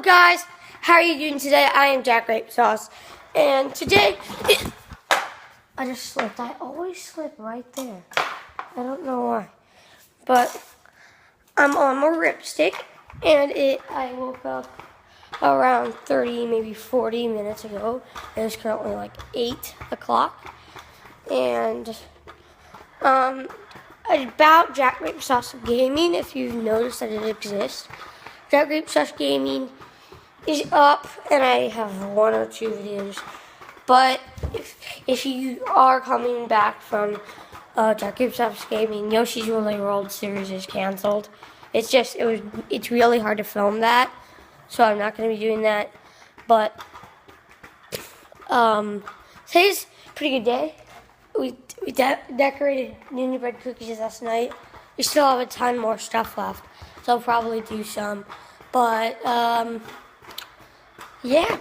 guys, how are you doing today? I am Jack Grape Sauce, and today I just slipped. I always slip right there. I don't know why, but I'm on my ripstick, and I woke up around 30, maybe 40 minutes ago. It is currently like 8 o'clock, and about Jack Grape Sauce Gaming. If you've noticed that it exists, Jack Grape Sauce Gaming is up, and I have 1 or 2 videos. But if you are coming back from Jack Grape Sauce Gaming, Yoshi's Woolly World series is canceled. It's really hard to film that, so I'm not going to be doing that. But today's a pretty good day. We decorated gingerbread cookies last night. We still have a ton more stuff left, so I'll probably do some. But yeah,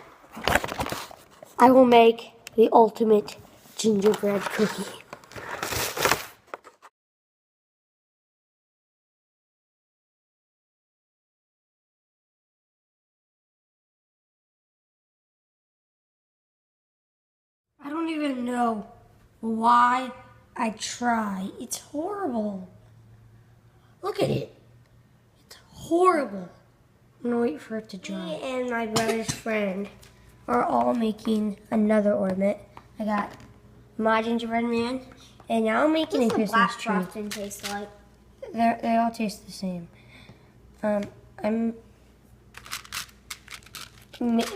I will make the ultimate gingerbread cookie. I don't even know why I try. It's horrible. Look at it. It's horrible. I'm gonna wait for it to dry. Me and my brother's friend are all making another ornament. I got my gingerbread man, and now I'm making a Christmas tree. What's the black frosting taste like? They all taste the same.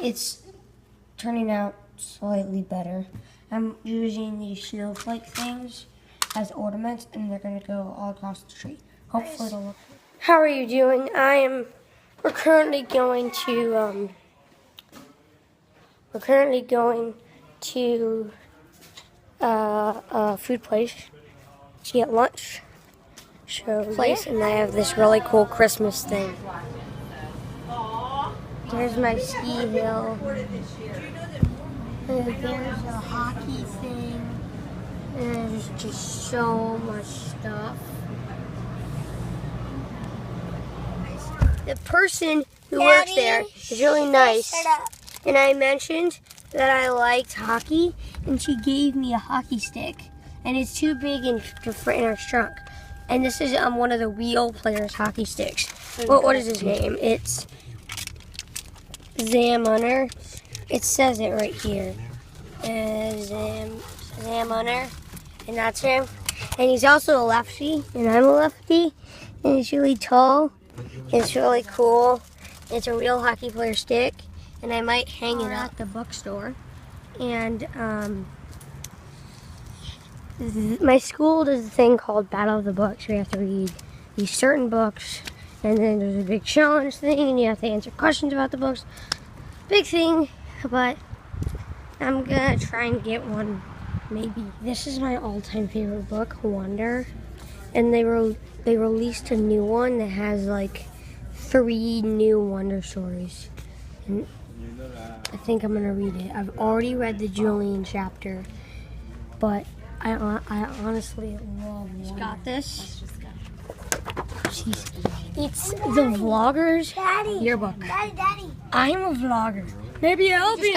It's turning out slightly better. I'm using these snowflake things as ornaments, and they're gonna go all across the tree. Hopefully it'll look good. How are you doing? We're currently going to a food place to get lunch. And I have this really cool Christmas thing. There's my ski hill. And there's a hockey thing. And there's just so much stuff. The person who works there is really nice. And I mentioned that I liked hockey, and she gave me a hockey stick. And it's too big to fit in her trunk. And this is one of the real players' hockey sticks. Well, what is his name? It's Zamunner. It says it right here. Zamunner. And that's him. And he's also a lefty, and I'm a lefty. And he's really tall. It's really cool. It's a real hockey player stick. And I might hang it at the bookstore. And my school does a thing called Battle of the Books. We have to read these certain books, and then there's a big challenge thing, and you have to answer questions about the books. Big thing, but I'm gonna try and get one, maybe. This is my all-time favorite book, Wonder, and they released a new one that has like 3 new Wonder stories, and I think I'm gonna read it. I've already read the Julian chapter, but I honestly love Wonder. Got this? It's the vlogger's yearbook. Daddy. I'm a vlogger. Maybe I'll be.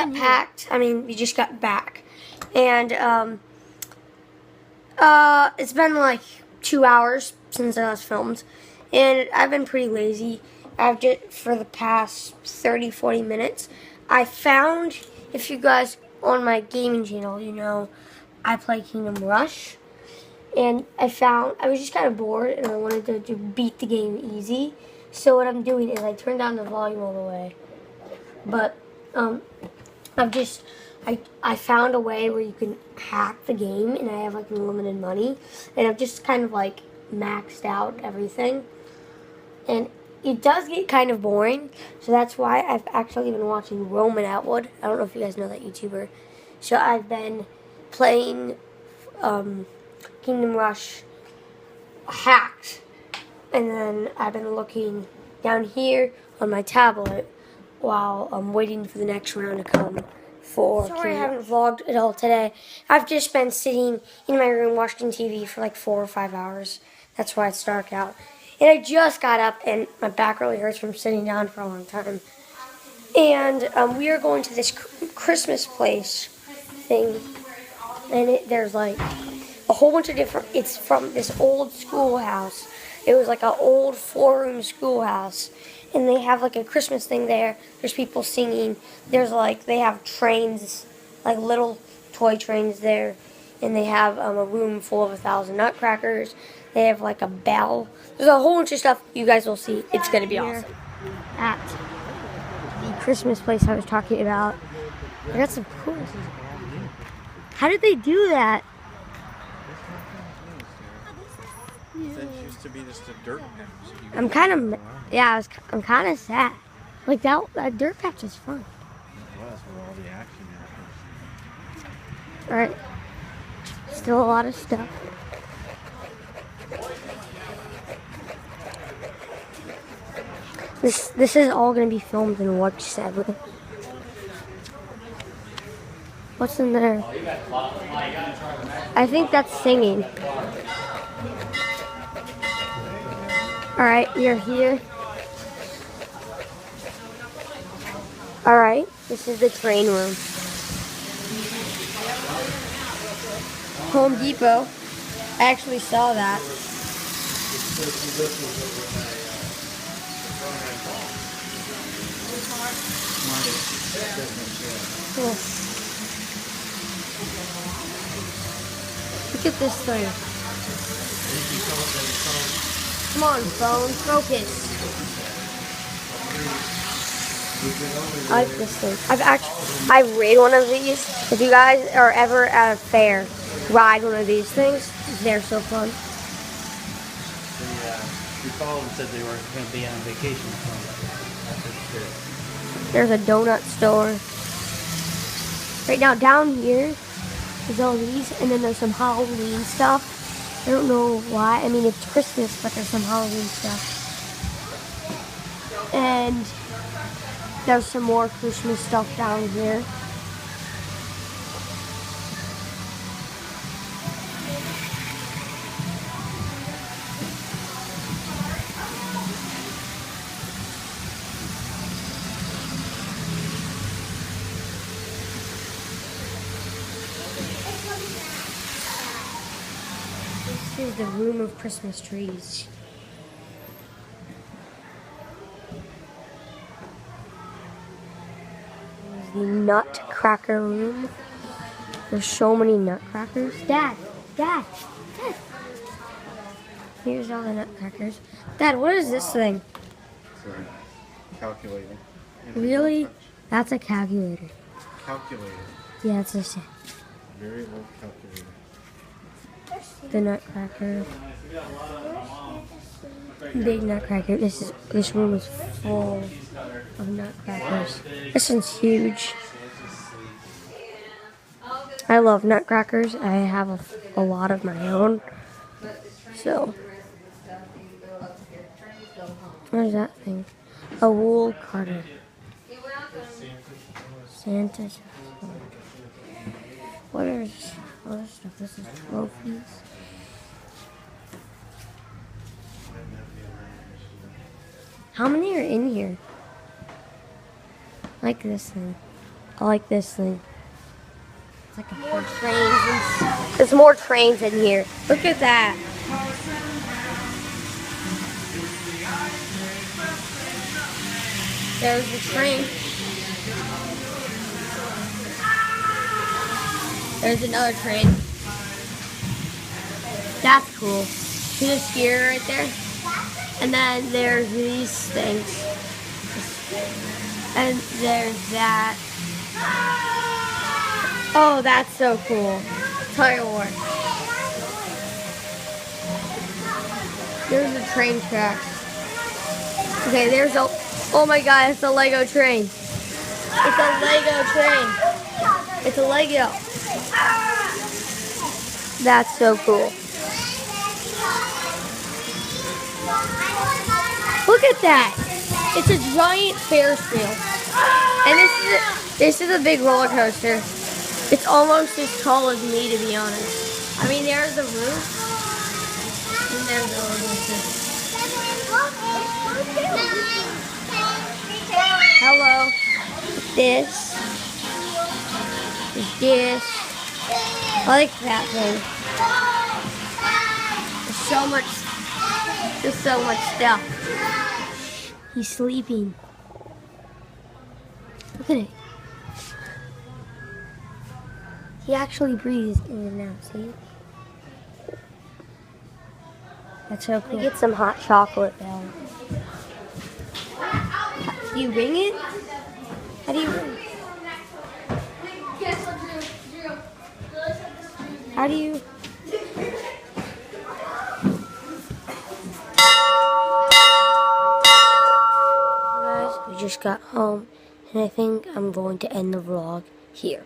We just got back, and it's been like 2 hours since I last filmed, and I've been pretty lazy. For the past 30-40 minutes. I found, if you guys on my gaming channel, you know, I play Kingdom Rush, and I was just kind of bored, and I wanted to beat the game easy. So what I'm doing is I turned down the volume all the way, but I found a way where you can hack the game, and I have like unlimited money, and I've just kind of like maxed out everything, and it does get kind of boring, so that's why I've actually been watching Roman Atwood. I don't know if you guys know that YouTuber. So I've been playing Kingdom Rush hacked, and then I've been looking down here on my tablet while I'm waiting for the next round to come. Sorry I haven't vlogged at all today. I've just been sitting in my room watching TV for like 4 or 5 hours. That's why it's dark out. And I just got up, and my back really hurts from sitting down for a long time. And we are going to this Christmas place thing, and there's like a whole bunch of different. It's from this old schoolhouse. It was like an old 4-room schoolhouse, and they have like a Christmas thing there. There's people singing. There's like they have trains, like little toy trains there, and they have a room full of 1,000 nutcrackers. They have like a bell. There's a whole bunch of stuff you guys will see. It's gonna be awesome. At the Christmas place I was talking about, I got some cool. How did they do that? That used to be just a dirt patch. I'm kind of sad. Like that dirt patch is fun. It was where all the action happened. All right, still a lot of stuff. This is all gonna be filmed in Watch 7. What's in there? I think that's singing. Alright, we are here. Alright, this is the train room. Home Depot. I actually saw that. Cool. Look at this thing. Come on, phone, focus. I like this thing. I've rid one of these. If you guys are ever at a fair, ride one of these things. They're so fun. Your called and said they were going to be on vacation. There's a donut store. Right now, down here is all these, and then there's some Halloween stuff. I don't know why. I mean, it's Christmas, but there's some Halloween stuff. And there's some more Christmas stuff down here. This is the room of Christmas trees. This is the nutcracker room. There's so many nutcrackers. Dad! Here's all the nutcrackers. Dad, what is this thing? Sorry. Calculator. Really? That's a calculator. Calculator. Yeah, it's a set. Very old calculator. The nutcracker. Big nutcracker. This room is full of nutcrackers. This one's huge. I love nutcrackers. I have a lot of my own. So, what is that thing? A wool carder. Santa. What is other stuff? This is trophies. How many are in here? I like this thing. I like this thing. It's like more trains and stuff. There's more trains in here. Look at that. There's the train. There's another train. That's cool. See the skier right there? And then there's these things. And there's that. Oh, that's so cool. Tell you what. There's the train tracks. Okay, there's a... Oh my god, it's a Lego train. It's a Lego train. It's a Lego. That's so cool. Look at that. It's a giant Ferris wheel. And this is a big roller coaster. It's almost as tall as me, to be honest. I mean, there's the roof. And there's the roller coaster. Hello. this. There's this. I like that thing. There's so much stuff. He's sleeping. Look at it. He actually breathes in and out, see? That's so cool. Get some hot chocolate, Belle. Do you ring it? How do you ring? How do you? Guys, we just got home, and I think I'm going to end the vlog here.